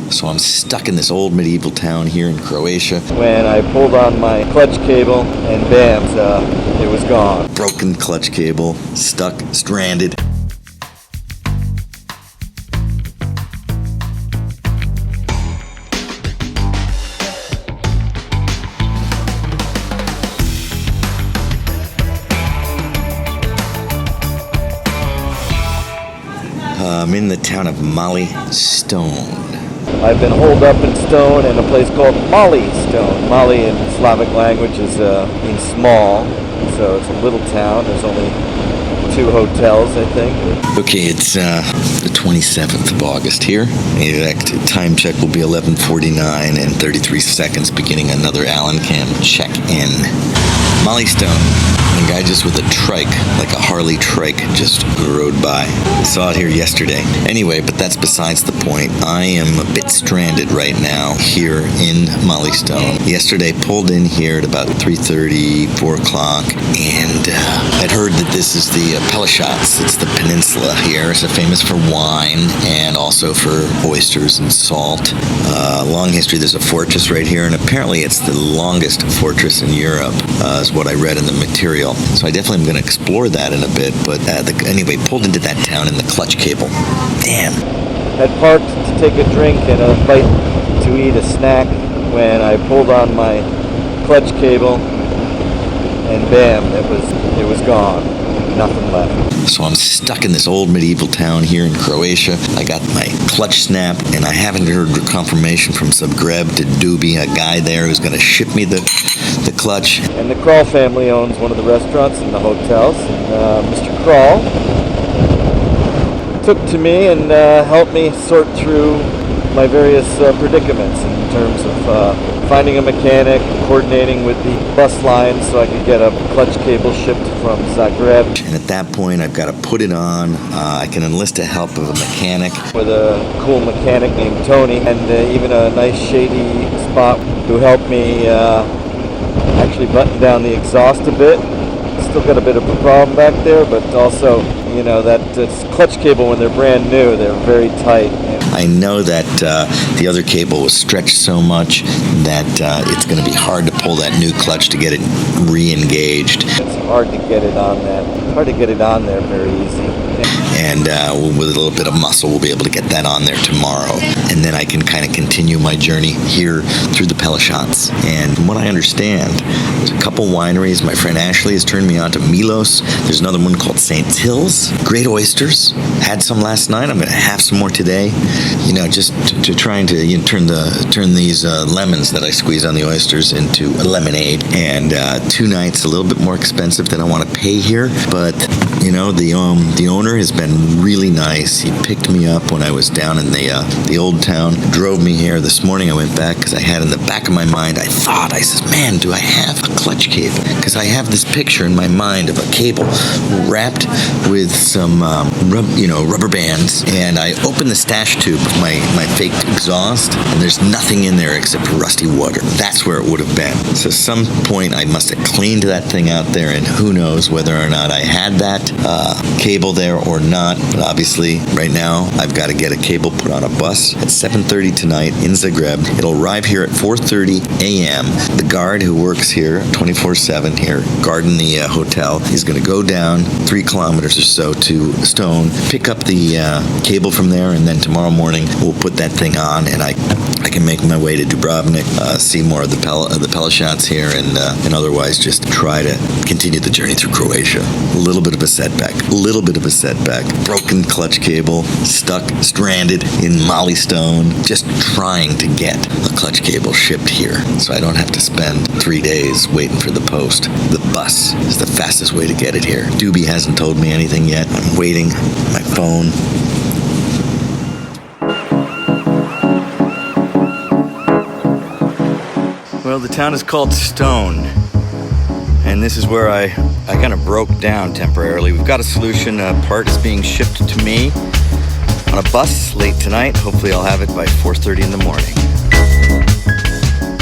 So I'm stuck in this old medieval town here in Croatia. When I pulled on my clutch cable and bam, it was gone. Broken clutch cable, stuck, stranded. I'm in the town of Mali Ston. I've been holed up in stone in a place called Mali Ston. Mali in Slavic language means small, so it's a little town. There's only 2 hotels, I think. Okay, it's the 27th of August here. The exact time check will be 11:49 and 33 seconds, beginning another Allan Karl check-in. Mali Ston. A guy just with a trike, like a Harley trike, just rode by. I saw it here yesterday. Anyway, but that's besides the point. I am a bit stranded right now here in Mali Ston. Yesterday, pulled in here at about 3:30, 4 o'clock, and I'd heard that this is the Peljesac. It's the peninsula here. It's famous for wine and also for oysters and salt. Long history. There's a fortress right here, and apparently it's the longest fortress in Europe, is what I read in the material. So I definitely am going to explore that in a bit. But anyway, pulled into that town in the clutch cable. Damn. Had parked to take a drink and a bite to eat a snack when I pulled on my clutch cable, and bam, it was gone. Nothing left. So I'm stuck in this old medieval town here in Croatia. I got my clutch snapped, and I haven't heard confirmation from Zagreb to Dubi, a guy there who's going to ship me the clutch. And the Krall family owns one of the restaurants and the hotels. And Mr. Krall took to me and helped me sort through my various predicaments in terms of finding a mechanic, coordinating with the bus line so I could get a clutch cable shipped from Zagreb. And at that point, I've got to put it on. I can enlist the help of a mechanic. With a cool mechanic named Tony, and even a nice shady spot who helped me actually button down the exhaust a bit. Still got a bit of a problem back there, but also, you know, that clutch cable, when they're brand new, they're very tight. I know that the other cable was stretched so much that it's going to be hard to pull that new clutch to get it re-engaged. It's hard to get it on that. It's hard to get it on there very easy. And with a little bit of muscle, we'll be able to get that on there tomorrow. And then I can kind of continue my journey here through the Peljesac. And from what I understand, there's a couple wineries. My friend Ashley has turned me on to Milos. There's another one called St. Hills. Great oysters. Had some last night. I'm going to have some more today. You know, just to trying to turn these lemons that I squeeze on the oysters into a lemonade. And 2 nights, a little bit more expensive than I want to pay here. But, you know, the owner has been really nice. He picked me up when I was down in the old town, drove me here. This morning I went back because I had in the back of my mind, I said, man, do I have a clutch cable? Because I have this picture in my mind of a cable wrapped with some rubber bands, and I opened the stash tube of my fake exhaust, and there's nothing in there except rusty water. That's where it would have been. So some point I must have cleaned that thing out there, and who knows whether or not I had that cable there or not. But obviously right now I've got to get a cable put on a bus at 7:30 tonight in Zagreb. It'll arrive here at 4:30 a.m. The guard who works here 24/7 here, guarding the hotel, is going to go down 3 kilometers or so to Stone, pick up the cable from there, and then tomorrow morning we'll put that thing on, and I can make my way to Dubrovnik, see more of the Peljesac here, and otherwise just try to continue the journey through Croatia. A little bit of a setback. Broken clutch cable, stuck, stranded in Mali Ston, just trying to get a clutch cable shipped here so I don't have to spend 3 days waiting for the post. The bus is the fastest way to get it here. Doobie hasn't told me anything yet. I'm waiting. My phone. Well, the town is called Stone, and this is where I kind of broke down temporarily. We've got a solution. Part is being shipped to me on a bus late tonight. Hopefully I'll have it by 4:30 in the morning.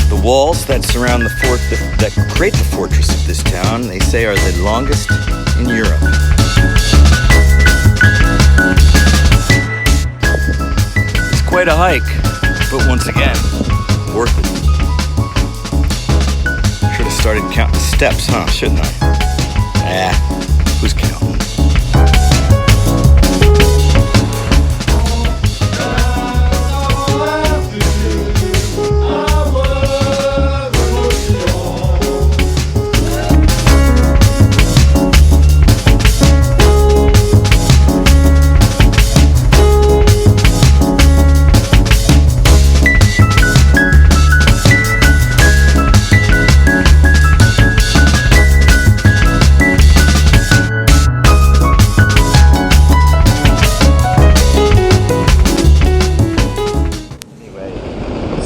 The walls that surround the fort, that create the fortress of this town, they say are the longest in Europe. It's quite a hike, But once again, worth it. Should have started counting steps, huh? Shouldn't I? Who's counting?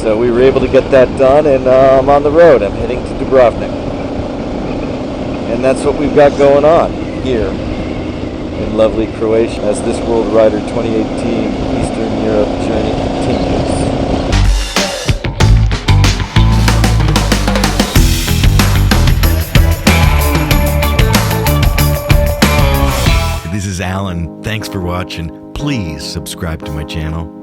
So we were able to get that done, and I'm on the road. I'm heading to Dubrovnik. And that's what we've got going on here in lovely Croatia as this WorldRider 2018 Eastern Europe journey continues. This is Allan. Thanks for watching. Please subscribe to my channel.